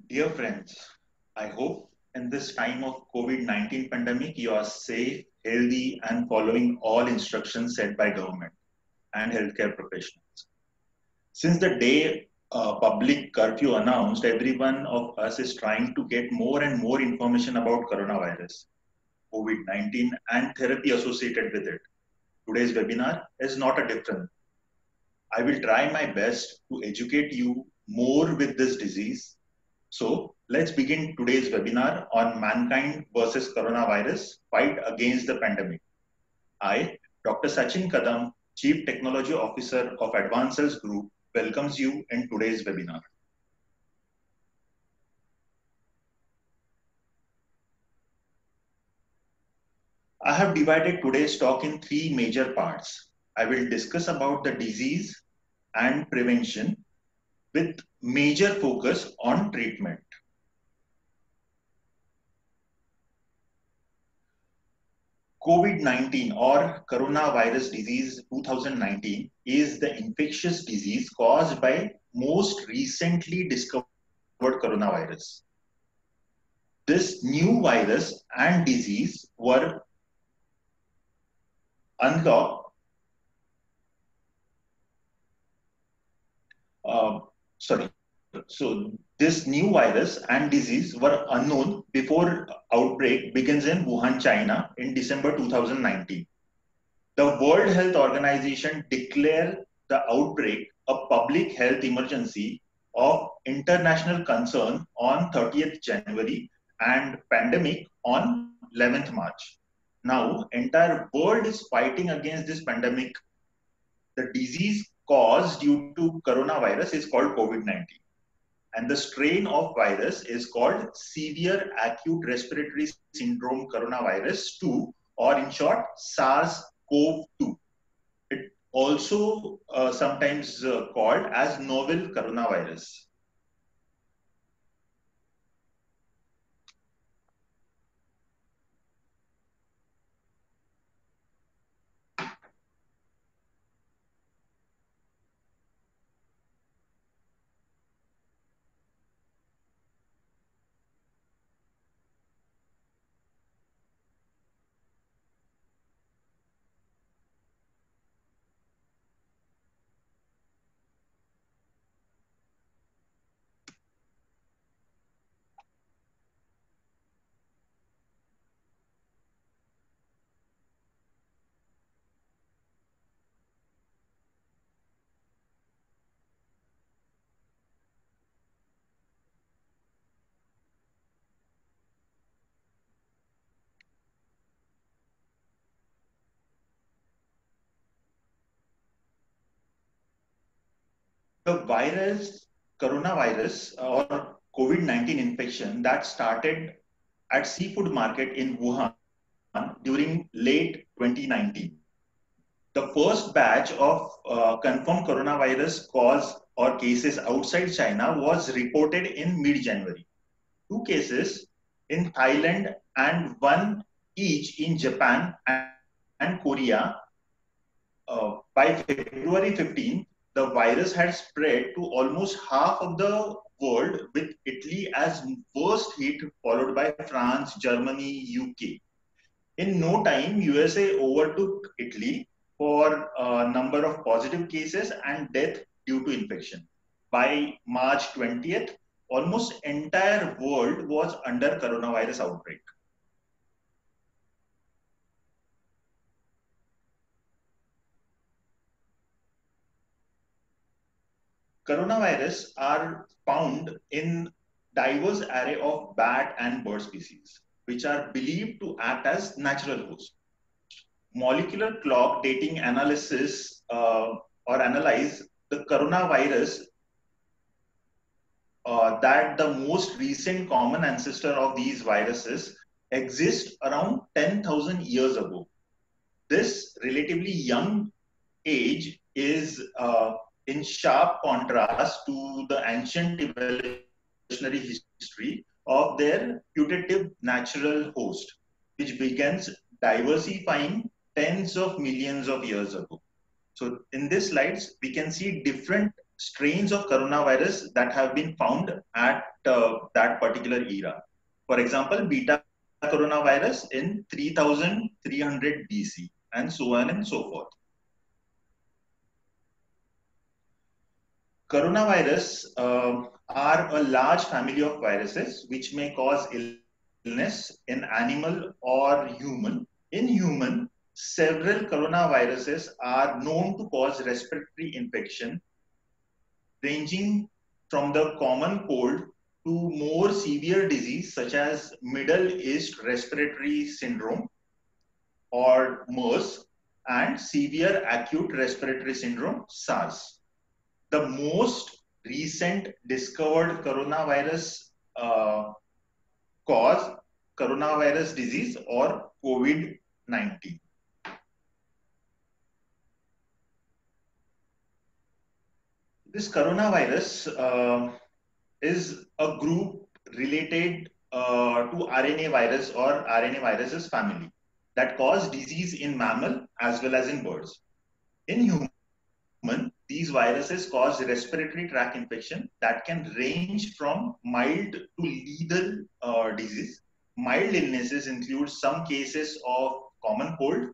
Dear friends, I hope in this time of COVID-19 pandemic, you are safe, healthy, and following all instructions set by government and healthcare professionals. Since the day public curfew announced, every one of us is trying to get more and more information about coronavirus, COVID-19, and therapy associated with it. Today's webinar is not a different. I will try my best to educate you more with this disease. So let's begin today's webinar on mankind versus coronavirus, fight against the pandemic. I, Dr. Sachin Kadam, Chief Technology Officer of Advanced Cells Group, welcomes you in today's webinar. I have divided today's talk in three major parts. I will discuss about the disease and prevention with major focus on treatment. COVID-19 or coronavirus disease 2019 is the infectious disease caused by most recently discovered coronavirus. This new virus and disease were unlocked, sorry, so this new virus and disease were unknown before outbreak begins in Wuhan, China in December 2019. The World Health Organization declared the outbreak a public health emergency of international concern on 30th January and pandemic on 11th March. Now, entire world is fighting against this pandemic. The disease caused due to coronavirus is called COVID-19. And the strain of virus is called severe acute respiratory syndrome coronavirus 2, or in short, SARS-CoV-2. It also sometimes called as novel coronavirus. The virus, coronavirus or COVID-19 infection that started at seafood market in Wuhan during late 2019. The first batch of confirmed coronavirus cause or cases outside China was reported in mid-January. Two cases in Thailand and one each in Japan and Korea. By February 15, the virus had spread to almost half of the world, with Italy as worst hit, followed by France, Germany, UK. In no time, USA overtook Italy for a number of positive cases and death due to infection. By March 20th, almost entire world was under coronavirus outbreak. Coronavirus are found in diverse array of bat and bird species, which are believed to act as natural hosts. Molecular clock dating analysis or analyze the coronavirus that the most recent common ancestor of these viruses exist around 10,000 years ago. This relatively young age is in sharp contrast to the ancient evolutionary history of their putative natural host, which begins diversifying tens of millions of years ago. So in these slides, we can see different strains of coronavirus that have been found at that particular era. For example, beta coronavirus in 3300 BC, and so on and so forth. Coronavirus are a large family of viruses which may cause illness in animal or human. In human, several coronaviruses are known to cause respiratory infection, ranging from the common cold to more severe disease such as Middle East Respiratory Syndrome or MERS and severe acute respiratory syndrome SARS. The most recent discovered coronavirus cause coronavirus disease or COVID-19. This coronavirus is a group related to RNA virus or RNA viruses family that cause disease in mammal as well as in birds. In human, these viruses cause respiratory tract infection that can range from mild to lethal disease. Mild illnesses include some cases of common cold.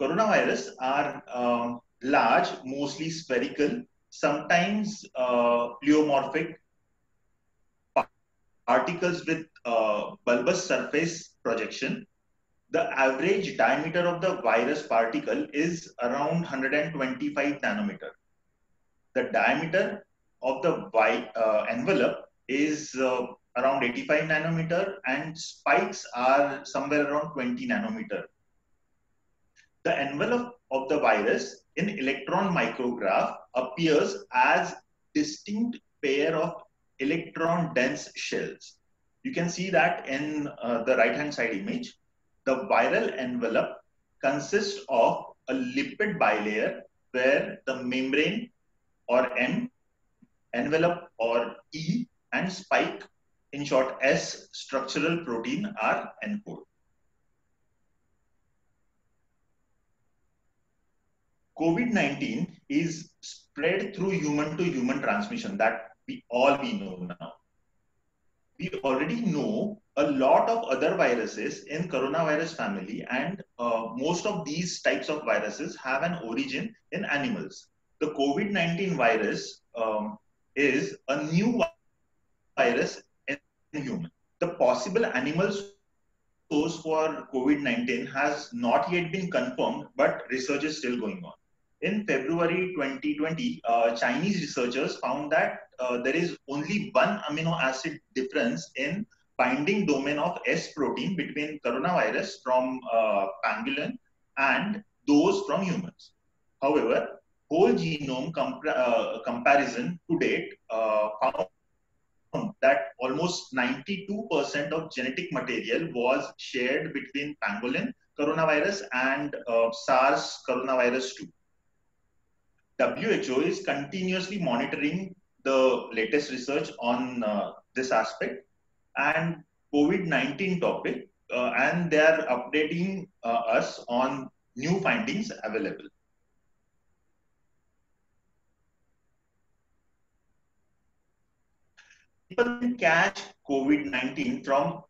Coronavirus are large, mostly spherical, sometimes pleomorphic particles with bulbous surface projection. The average diameter of the virus particle is around 125 nanometer. The diameter of the envelope is around 85 nanometer, and spikes are somewhere around 20 nanometer. The envelope of the virus in electron micrograph appears as distinct pair of electron dense shells. You can see that in the right hand side image. The viral envelope consists of a lipid bilayer where the membrane or M, envelope or E, and spike, in short S, structural protein are encoded. COVID-19 is spread through human to human transmission that we know now. We already know a lot of other viruses in coronavirus family, and most of these types of viruses have an origin in animals. The COVID-19 virus is a new virus in human. The possible animal source for COVID-19 has not yet been confirmed, but research is still going on. In February 2020, Chinese researchers found that there is only one amino acid difference in binding domain of S protein between coronavirus from pangolin and those from humans. However, whole genome comparison to date found that almost 92% of genetic material was shared between pangolin coronavirus and SARS coronavirus 2. WHO is continuously monitoring the latest research on this aspect and COVID-19 topic, and they are updating us on new findings available. People can catch COVID-19 from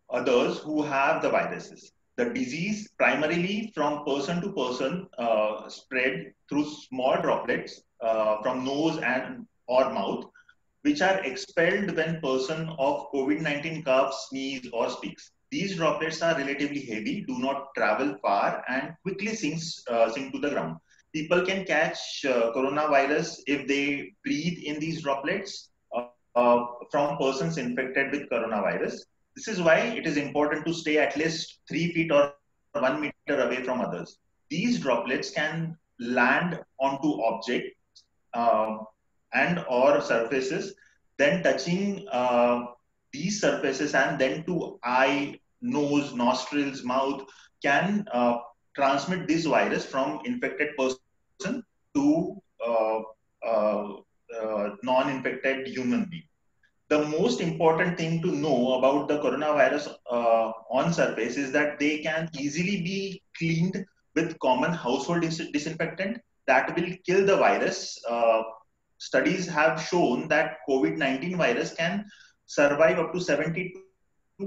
others who have the viruses. The disease primarily from person to person spread through small droplets from nose and or mouth, which are expelled when person of COVID-19 coughs, sneeze or speaks. These droplets are relatively heavy, do not travel far, and quickly sink to the ground. People can catch coronavirus if they breathe in these droplets from persons infected with coronavirus. This is why it is important to stay at least 3 feet or 1 meter away from others. These droplets can land onto objects and or surfaces, then touching these surfaces and then to eye, nose, nostrils, mouth can transmit this virus from infected person to non-infected human being. The most important thing to know about the coronavirus on surface is that they can easily be cleaned with common household disinfectant that will kill the virus. Studies have shown that COVID-19 virus can survive up to 72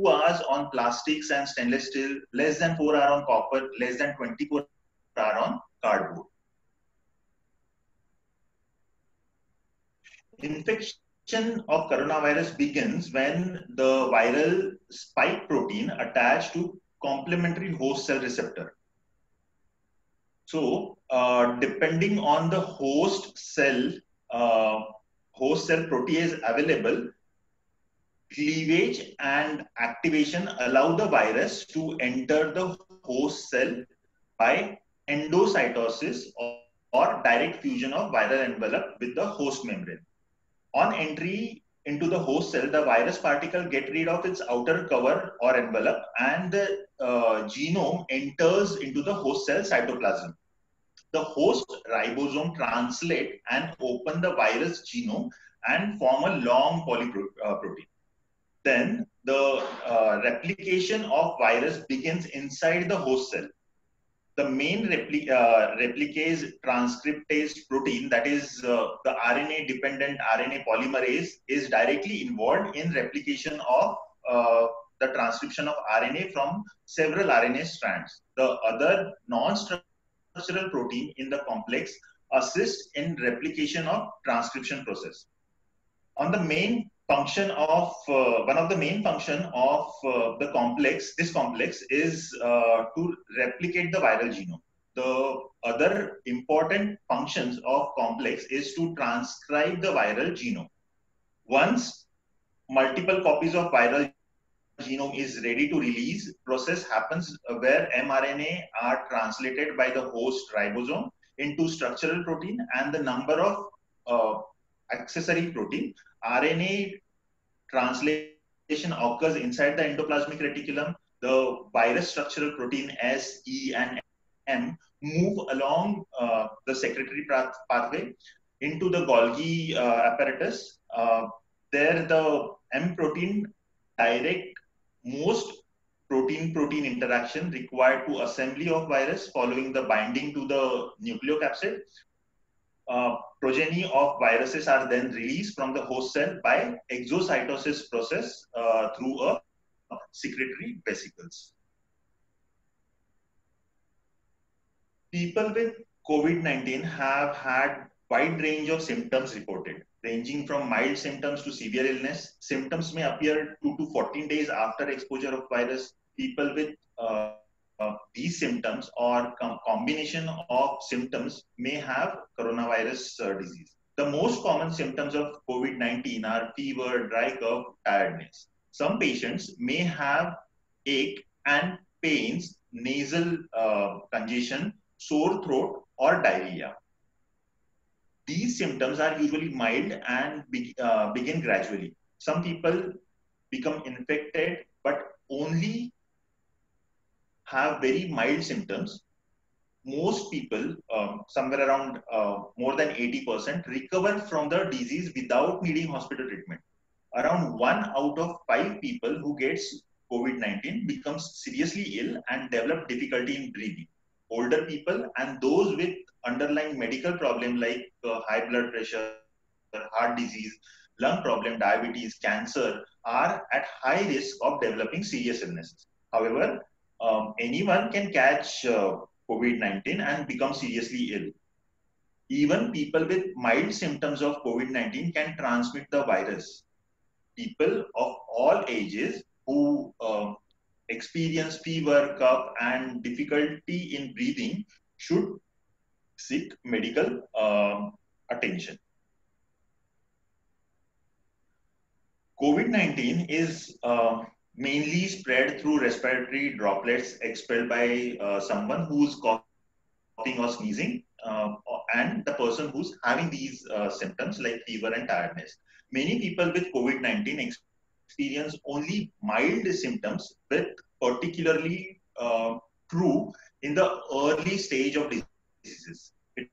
hours on plastics and stainless steel, less than 4 hours on copper, less than 24 hours on cardboard. Infection of coronavirus begins when the viral spike protein attached to complementary host cell receptor. So, depending on the host cell protease available, cleavage and activation allow the virus to enter the host cell by endocytosis or direct fusion of viral envelope with the host membrane. On entry into the host cell, the virus particle get rid of its outer cover or envelope, and the genome enters into the host cell cytoplasm. The host ribosome translate and open the virus genome and form a long polyprotein. Then the replication of virus begins inside the host cell. The main replicase transcriptase protein, that is the RNA-dependent RNA polymerase, is directly involved in replication of the transcription of RNA from several RNA strands. The other non-structural protein in the complex assists in replication of transcription process. On the main function of one of the main function of this complex is to replicate the viral genome. The other important functions of complex is to transcribe the viral genome. Once multiple copies of viral genome is ready to release, process happens where mRNA are translated by the host ribosome into structural protein, and the number of accessory protein. RNA translation occurs inside the endoplasmic reticulum. The virus structural protein S, E, and M move along the secretory pathway into the Golgi apparatus. There, the M protein direct most protein-protein interaction required to assembly of virus following the binding to the nucleocapsid. Progeny of viruses are then released from the host cell by exocytosis process through a secretory vesicles. People with COVID-19 have had wide range of symptoms reported, ranging from mild symptoms to severe illness. Symptoms may appear 2 to 14 days after exposure of virus. People with these symptoms or combination of symptoms may have coronavirus disease. The most common symptoms of COVID-19 are fever, dry cough, tiredness. Some patients may have ache and pains, nasal congestion, sore throat, or diarrhea. These symptoms are usually mild and begin gradually. Some people become infected but only have very mild symptoms. Most people, somewhere around more than 80%, recover from the disease without needing hospital treatment. Around 1 out of 5 people who gets COVID-19 becomes seriously ill and develop difficulty in breathing. Older people and those with underlying medical problem like high blood pressure, heart disease, lung problem, diabetes, cancer are at high risk of developing serious illnesses. However, anyone can catch COVID-19 and become seriously ill. Even people with mild symptoms of COVID-19 can transmit the virus. People of all ages who experience fever, cough, and difficulty in breathing should seek medical attention. COVID-19 is mainly spread through respiratory droplets expelled by someone who's coughing or sneezing, and the person who's having these symptoms like fever and tiredness. Many people with COVID-19 experience only mild symptoms, with particularly true in the early stage of diseases. It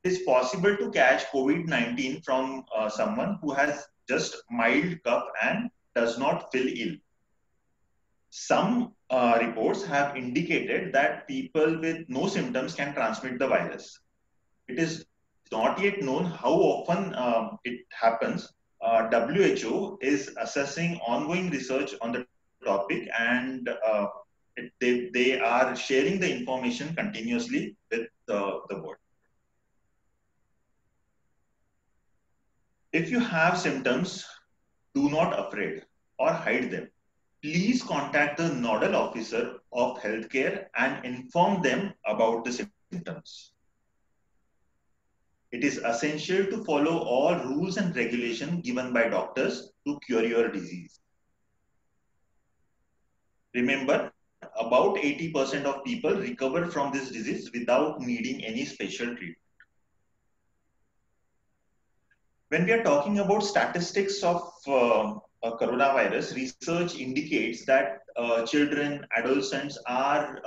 is possible to catch COVID-19 from someone who has just mild cough and does not feel ill. Some reports have indicated that people with no symptoms can transmit the virus. it is not yet known how often it happens. WHO is assessing ongoing research on the topic, and they are sharing the information continuously with the world. If you have symptoms, do not afraid or hide them. Please contact the nodal officer of healthcare and inform them about the symptoms. It is essential to follow all rules and regulations given by doctors to cure your disease. Remember, about 80% of people recover from this disease without needing any special treatment. When we are talking about statistics of coronavirus, research indicates that children, adolescents are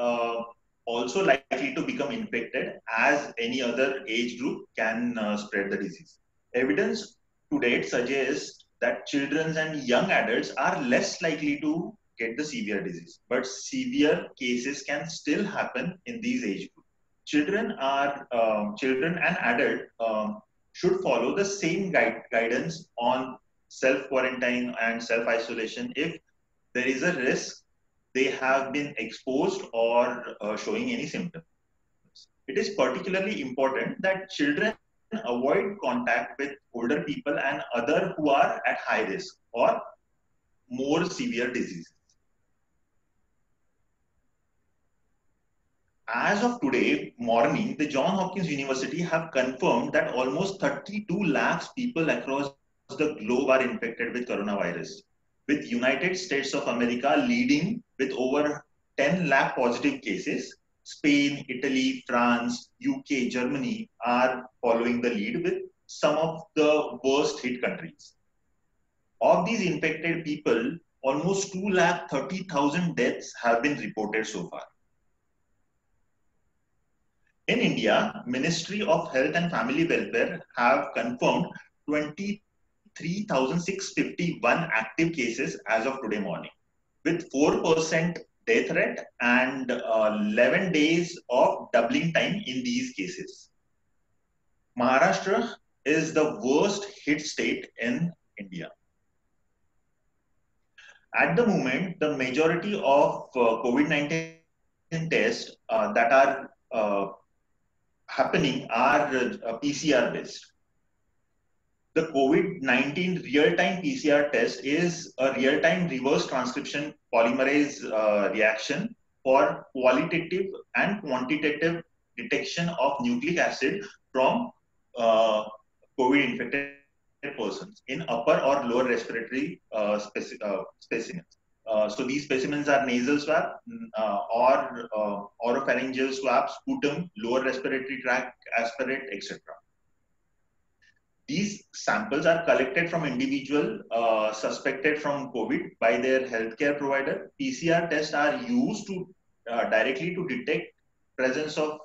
also likely to become infected, as any other age group can spread the disease. Evidence to date suggests that children and young adults are less likely to get the severe disease, but severe cases can still happen in these age groups. Children and adult should follow the same guidance on self-quarantine and self-isolation if there is a risk they have been exposed or showing any symptoms. It is particularly important that children avoid contact with older people and others who are at high risk or more severe diseases. As of today morning, the Johns Hopkins University have confirmed that almost 32 lakhs people across the globe are infected with coronavirus, with United States of America leading with over 10 lakh positive cases. Spain, Italy, France, UK, Germany are following the lead with some of the worst hit countries. Of these infected people, almost 2 lakh 30,000 deaths have been reported so far. In India, Ministry of Health and Family Welfare have confirmed 23,651 active cases as of today morning, with 4% death rate and 11 days of doubling time in these cases. Maharashtra is the worst hit state in India. At the moment, the majority of COVID-19 tests that are happening are PCR based. The COVID-19 real-time PCR test is a real-time reverse transcription polymerase reaction for qualitative and quantitative detection of nucleic acid from COVID-infected persons in upper or lower respiratory specimens. So these specimens are nasal swab or oropharyngeal swab, sputum, lower respiratory tract aspirate, etc. These samples are collected from individual suspected from COVID by their healthcare provider. PCR tests are used to directly to detect presence of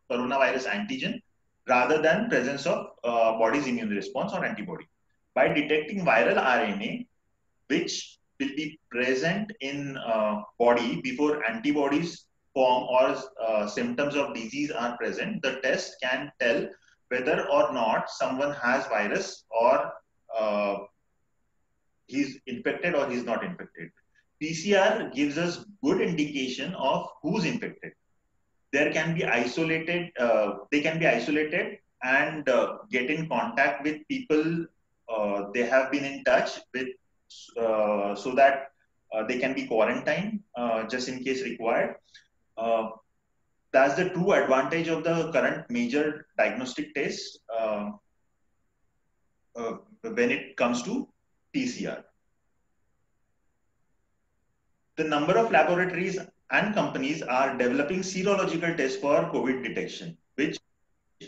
coronavirus antigen rather than presence of body's immune response or antibody. By detecting viral RNA, which will be present in body before antibodies form or symptoms of disease are present, the test can tell whether or not someone has virus or he's infected or he's not infected. PCR gives us good indication of who's infected. There can be isolated, they can be isolated and get in contact with people they have been in touch with so that they can be quarantined just in case required. That's the true advantage of the current major diagnostic test when it comes to PCR. The number of laboratories and companies are developing serological tests for COVID detection, which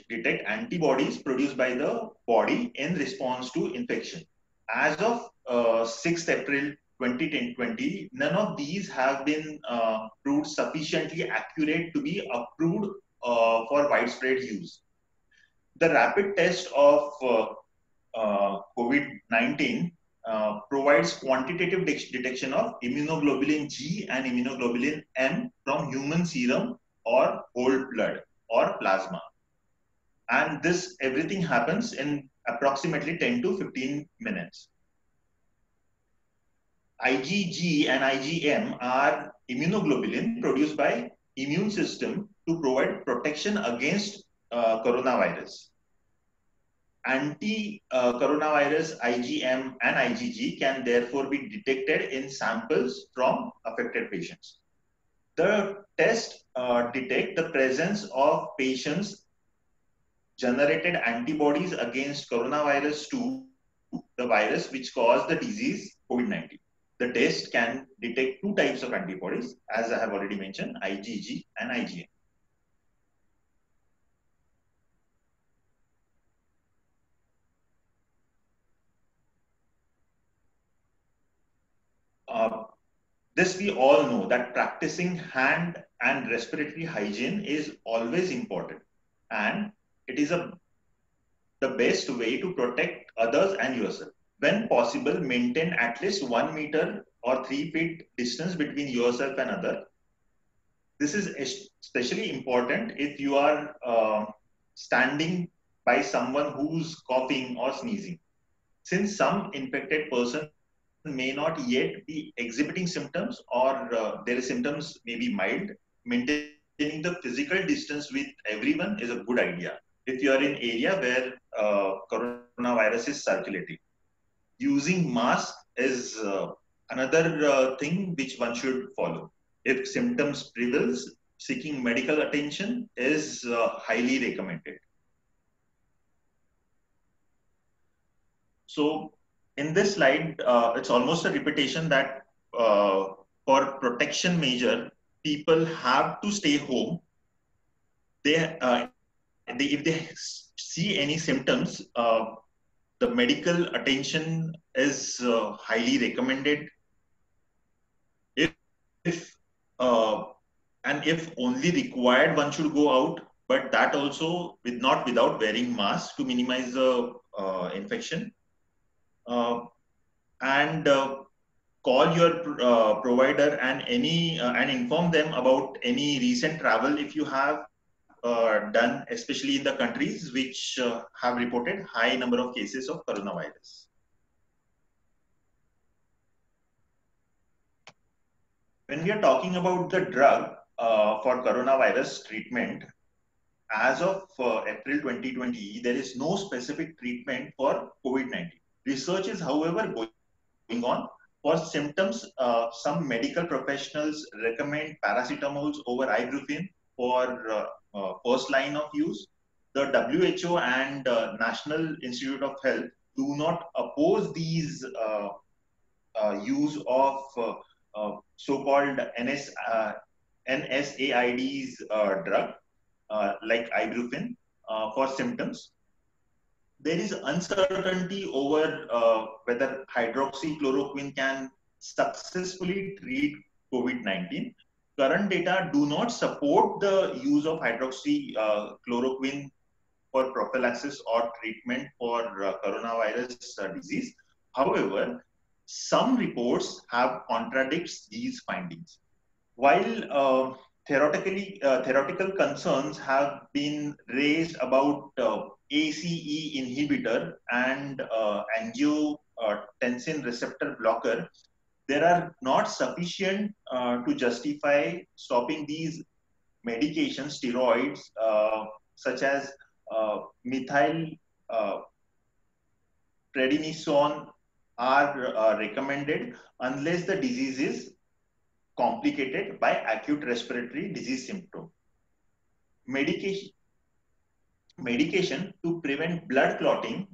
detect antibodies produced by the body in response to infection. As of 6th April 2020, none of these have been proved sufficiently accurate to be approved for widespread use. The rapid test of COVID-19 provides quantitative detection of immunoglobulin G and immunoglobulin M from human serum or whole blood or plasma. And this everything happens in approximately 10 to 15 minutes. IgG and IgM are immunoglobulin produced by immune system to provide protection against coronavirus. Anti-coronavirus IgM and IgG can therefore be detected in samples from affected patients. The test detect the presence of patients generated antibodies against coronavirus 2, the virus which caused the disease COVID-19. The test can detect two types of antibodies, as I have already mentioned, IgG and IgM. This we all know that practicing hand and respiratory hygiene is always important, and it is the best way to protect others and yourself. When possible, maintain at least 1 meter or 3 feet distance between yourself and other. This is especially important if you are standing by someone who's coughing or sneezing. Since some infected person may not yet be exhibiting symptoms, or their symptoms may be mild, maintaining the physical distance with everyone is a good idea if you are in area where coronavirus is circulating. Using mask is another thing which one should follow. If symptoms prevails, seeking medical attention is highly recommended. So in this slide, it's almost a repetition that for protection measure, people have to stay home. If they see any symptoms, the medical attention is highly recommended. If and if only required, one should go out, but that also not without wearing mask to minimize the infection. And call your provider and inform them about any recent travel if you have done, especially in the countries which have reported high number of cases of coronavirus. When we are talking about the drug for coronavirus treatment, as of April 2020, there is no specific treatment for COVID-19. Research is, however, going on. For symptoms, some medical professionals recommend paracetamols over ibuprofen for first line of use. The WHO and National Institute of Health do not oppose these use of so-called NSAIDs drug like ibuprofen for symptoms. There is uncertainty over whether hydroxychloroquine can successfully treat COVID-19. Current data do not support the use of hydroxychloroquine for prophylaxis or treatment for coronavirus disease. However, some reports have contradicts these findings. While theoretical concerns have been raised about ACE inhibitor and angiotensin receptor blocker, there are not sufficient to justify stopping these medications, steroids, such as methyl prednisone are recommended unless the disease is complicated by acute respiratory disease symptom. Medication to prevent blood clotting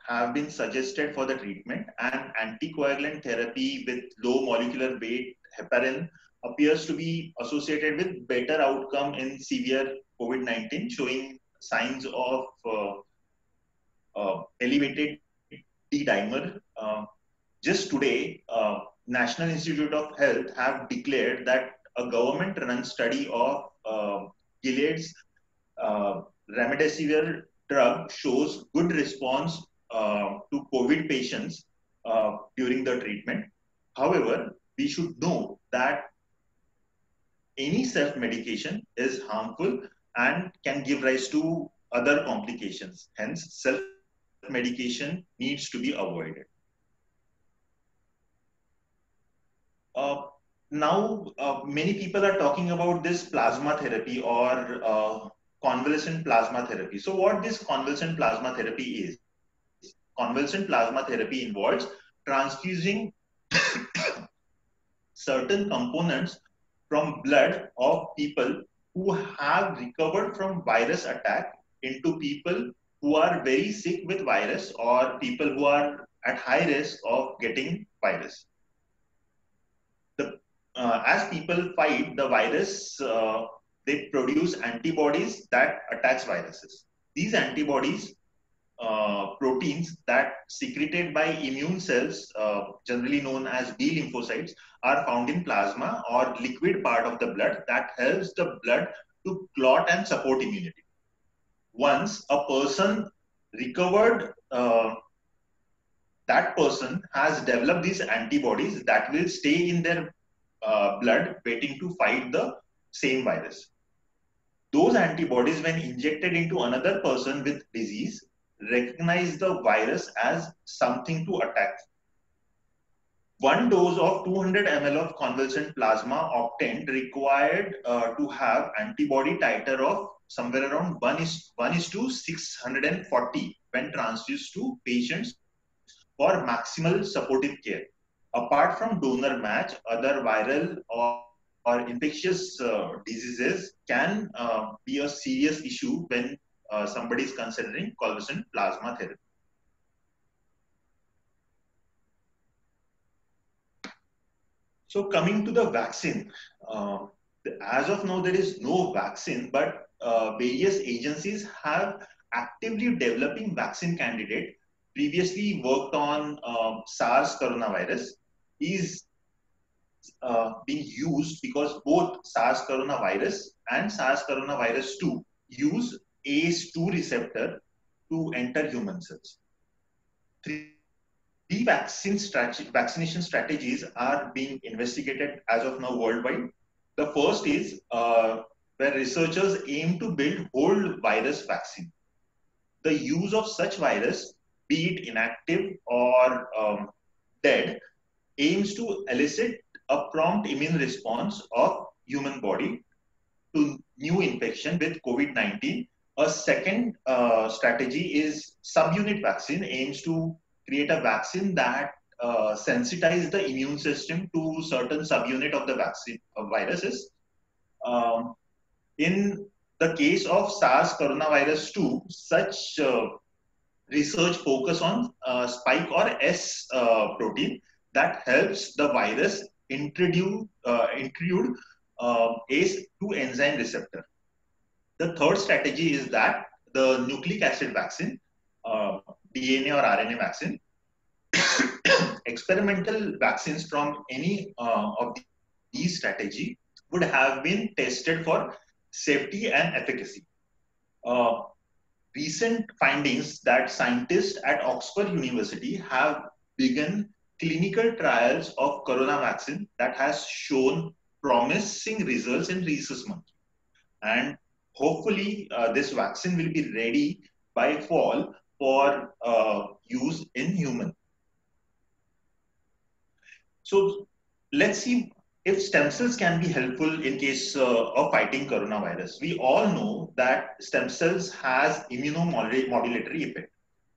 have been suggested for the treatment, and anticoagulant therapy with low molecular weight heparin appears to be associated with better outcome in severe COVID-19, showing signs of elevated D-dimer. Just today, National Institute of Health have declared that a government-run study of Gilead's remdesivir drug shows good response to COVID patients during the treatment. However, we should know that any self-medication is harmful and can give rise to other complications. Hence, self-medication needs to be avoided. Now, many people are talking about this plasma therapy or convalescent plasma therapy. So what this convalescent plasma therapy is? Convalescent plasma therapy involves transfusing certain components from blood of people who have recovered from virus attack into people who are very sick with virus or people who are at high risk of getting virus. As people fight the virus, they produce antibodies that attacks viruses. These antibodies, proteins that secreted by immune cells, generally known as B lymphocytes, are found in plasma or liquid part of the blood that helps the blood to clot and support immunity. Once a person recovered, that person has developed these antibodies that will stay in their blood waiting to fight the same virus. Those antibodies, when injected into another person with disease, recognize the virus as something to attack. One dose of 200 ml of convalescent plasma obtained required to have antibody titer of somewhere around 1:640 when transfused to patients for maximal supportive care. Apart from donor match, other viral or infectious diseases can be a serious issue when somebody is considering convalescent plasma therapy. So coming to the vaccine, as of now, there is no vaccine, but various agencies have actively developing vaccine candidate. Previously worked on SARS coronavirus is being used because both SARS coronavirus and SARS coronavirus 2 use ACE2 receptor to enter human cells. Three vaccination strategies are being investigated as of now worldwide. The first is where researchers aim to build whole virus vaccine. The use of such virus, be it inactive or dead, aims to elicit a prompt immune response of human body to new infection with COVID-19. A second strategy is subunit vaccine, aims to create a vaccine that sensitize the immune system to certain subunit of the vaccine of viruses. In the case of SARS coronavirus 2, such research focus on spike or S protein that helps the virus intrude ACE2 enzyme receptor. The third strategy is that the nucleic acid vaccine, DNA or RNA vaccine, experimental vaccines from any of these strategy would have been tested for safety and efficacy. Recent findings that scientists at Oxford University have begun clinical trials of corona vaccine that has shown promising results in rhesus monkey. And hopefully this vaccine will be ready by fall for use in human. So let's see if stem cells can be helpful in case of fighting coronavirus. We all know that stem cells has immunomodulatory effect.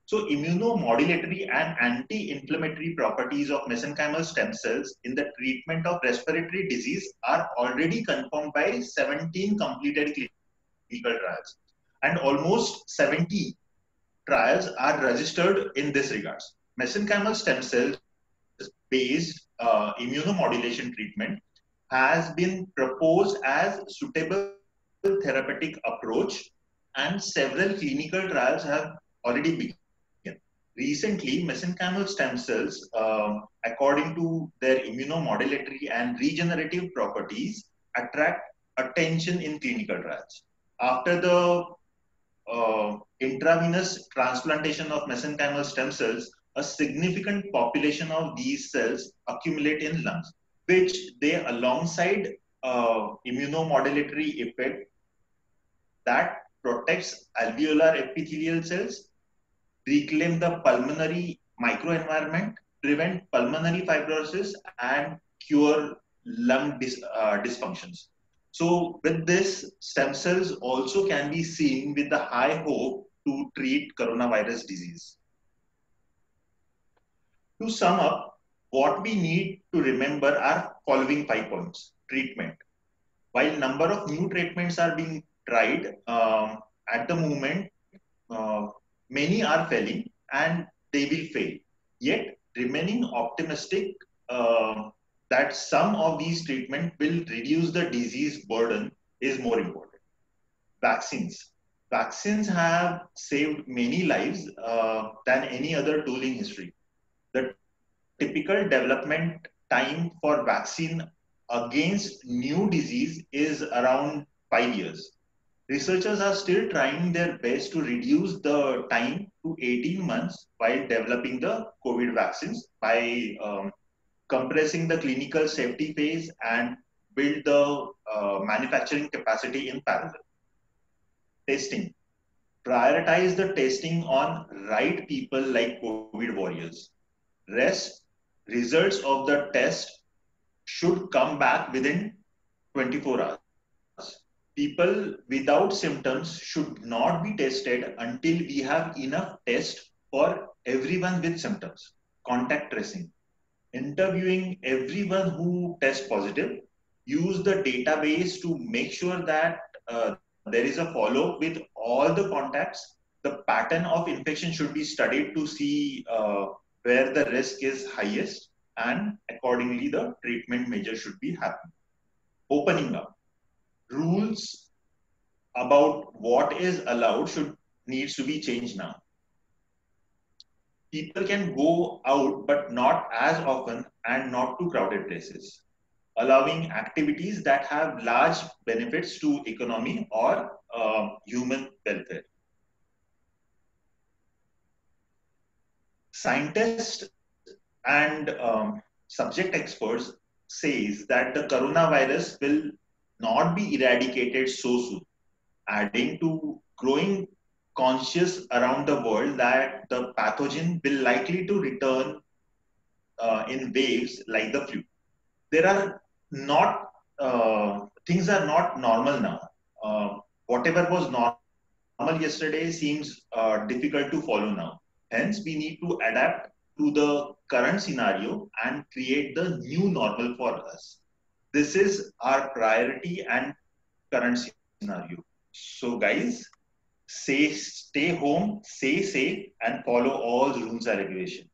So immunomodulatory and anti-inflammatory properties of mesenchymal stem cells in the treatment of respiratory disease are already confirmed by 17 completed clinical trials. And almost 70 trials are registered in this regards. Mesenchymal stem cells based immunomodulation treatment has been proposed as suitable therapeutic approach, and several clinical trials have already begun. Recently, mesenchymal stem cells, according to their immunomodulatory and regenerative properties, attract attention in clinical trials. After the intravenous transplantation of mesenchymal stem cells, a significant population of these cells accumulate in lungs, which they alongside immunomodulatory effect that protects alveolar epithelial cells, reclaim the pulmonary microenvironment, prevent pulmonary fibrosis, and cure lung dysfunctions. So with this, stem cells also can be seen with the high hope to treat coronavirus disease. To sum up, what we need to remember are following 5 points. Treatment. While number of new treatments are being tried, at the moment, uh, many are failing and they will fail. Yet, remaining optimistic that some of these treatments will reduce the disease burden is more important. Vaccines. Vaccines have saved many lives than any other tool in history. The typical development time for vaccine against new disease is around 5 years. Researchers are still trying their best to reduce the time to 18 months while developing the COVID vaccines by compressing the clinical safety phase and build the manufacturing capacity in parallel. Testing. Prioritize the testing on right people like COVID warriors. Rest results of the test should come back within 24 hours. People without symptoms should not be tested until we have enough tests for everyone with symptoms. Contact tracing. Interviewing everyone who tests positive. Use the database to make sure that there is a follow-up with all the contacts. The pattern of infection should be studied to see where the risk is highest, and accordingly the treatment measure should be happening. Opening up. Rules about what is allowed should needs to be changed now. People can go out, but not as often and not to crowded places, allowing activities that have large benefits to economy or human welfare. Scientists and subject experts says that the coronavirus will not be eradicated so soon, adding to growing conscious around the world that the pathogen will likely to return in waves like the flu. There are not things are not normal now. Whatever was normal yesterday seems difficult to follow now. Hence, we need to adapt to the current scenario and create the new normal for us. This is our priority and current scenario. So, guys, stay home, stay safe, and follow all the rules and regulation.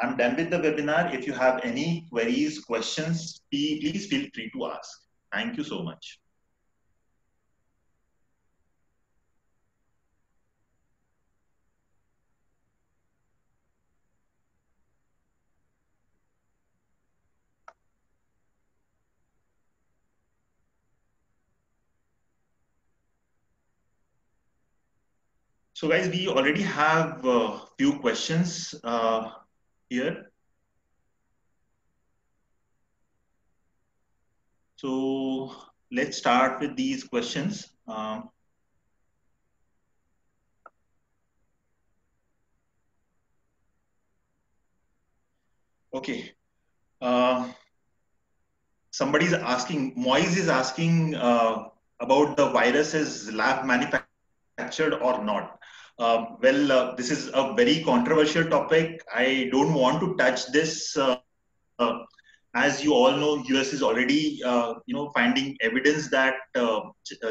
I'm done with the webinar. If you have any queries, questions, please feel free to ask. Thank you so much. So guys, we already have a few questions here. So let's start with these questions. Okay. Somebody's asking, Moise is asking about the virus is lab manufactured or not. This is a very controversial topic. I don't want to touch this. As you all know, US is already, finding evidence that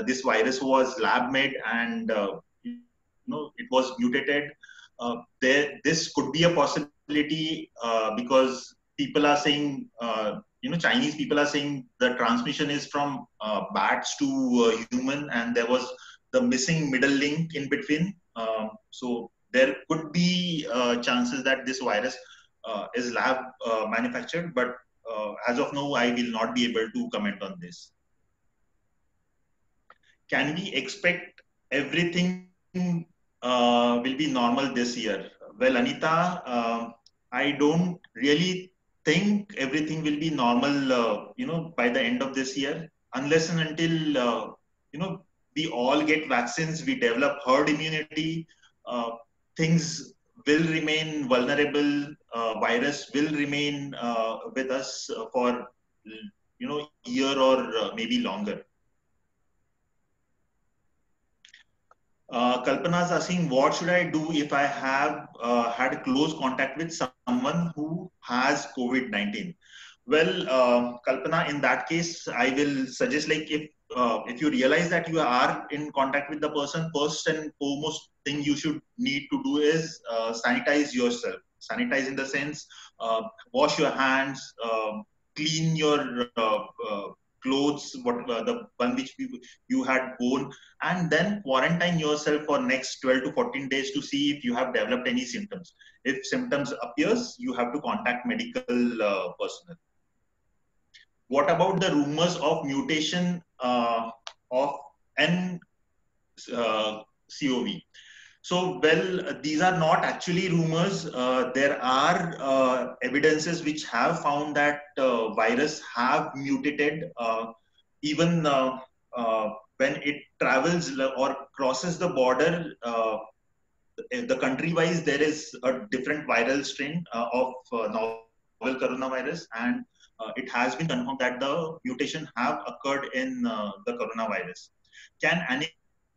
this virus was lab made and it was mutated. This could be a possibility because people are saying, Chinese people are saying the transmission is from bats to human, and there was the missing middle link in between. So there could be chances that this virus is lab manufactured, but as of now, I will not be able to comment on this. Can we expect everything will be normal this year? Well, Anita, I don't really think everything will be normal, by the end of this year, unless and until, we all get vaccines, we develop herd immunity, things will remain vulnerable. Virus will remain with us for year or maybe longer. Kalpana is asking, what should I do if I have had close contact with someone who has COVID-19? Well, Kalpana, in that case, I will suggest, like, if you realize that you are in contact with the person, first and foremost thing you should need to do is sanitize yourself. Sanitize in the sense, wash your hands, clean your clothes, what the one which you had worn, and then quarantine yourself for next 12 to 14 days to see if you have developed any symptoms. If symptoms appears, you have to contact medical personnel. What about the rumors of mutation of NCOV? So, well, these are not actually rumors. There are evidences which have found that virus have mutated even when it travels or crosses the border. The country-wise, there is a different viral strain of novel coronavirus, and it has been confirmed that the mutation have occurred in the coronavirus. Can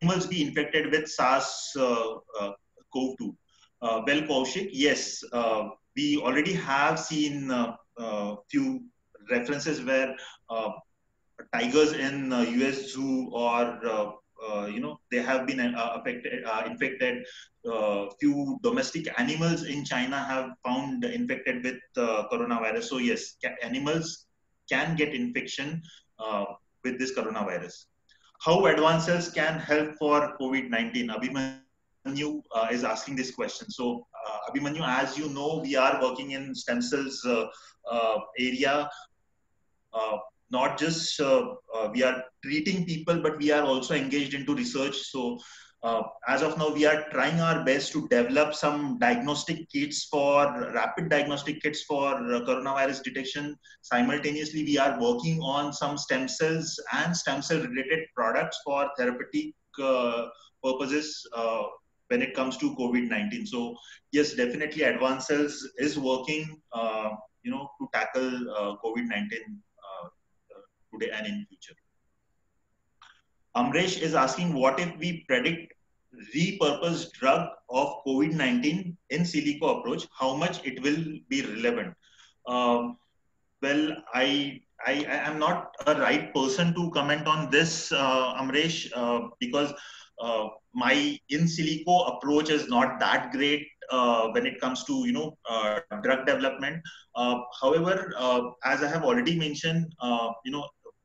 animals be infected with SARS-CoV-2? Well, Kaushik, yes, we already have seen few references where tigers in US zoo or they have been infected. Few domestic animals in China have found infected with coronavirus. So yes, animals can get infection with this coronavirus. How advanced cells can help for COVID-19? Abhimanyu is asking this question. So Abhimanyu, as you know, we are working in stem cells area. Not just we are treating people, but we are also engaged into research. So as of now, we are trying our best to develop some diagnostic kits for rapid diagnostic kits for coronavirus detection. Simultaneously, we are working on some stem cells and stem cell related products for therapeutic purposes when it comes to COVID-19. So yes, definitely Advanced Cells is working to tackle COVID-19 today and in future. Amresh is asking, what if we predict repurposed drug of COVID-19 in silico approach, how much it will be relevant? Well, I am not a right person to comment on this, Amresh, because my in silico approach is not that great when it comes to drug development. However, as I have already mentioned,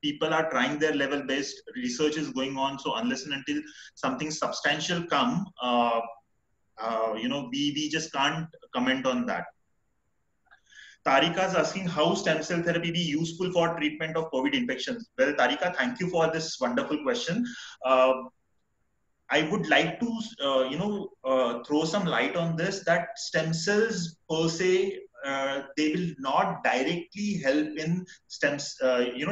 people are trying their level best. Research is going on. So unless and until something substantial come, we just can't comment on that. Tarika is asking how stem cell therapy be useful for treatment of COVID infections. Well, Tarika, thank you for this wonderful question. I would like to, throw some light on this, that stem cells per se, they will not directly help in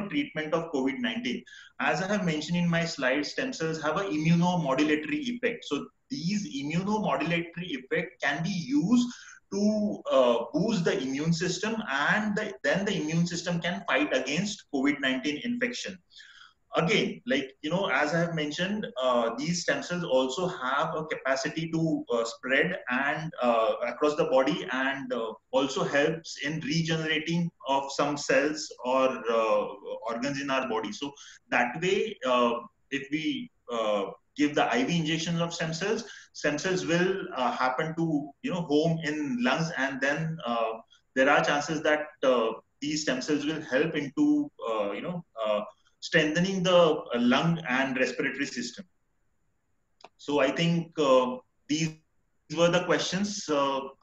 treatment of COVID-19. As I have mentioned in my slide, stem cells have an immunomodulatory effect. So these immunomodulatory effect can be used to boost the immune system, and then the immune system can fight against COVID-19 infection. Again, as I have mentioned, these stem cells also have a capacity to spread and across the body, and also helps in regenerating of some cells or organs in our body. So that way, if we give the IV injections of stem cells will happen to home in lungs, and then there are chances that these stem cells will help into strengthening the lung and respiratory system. So I think these were the questions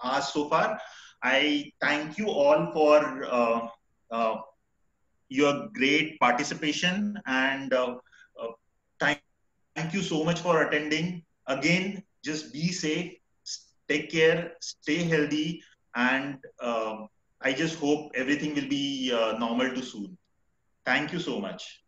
asked so far. I thank you all for your great participation, and thank you so much for attending. Again, just be safe, take care, stay healthy, and I just hope everything will be normal too soon. Thank you so much.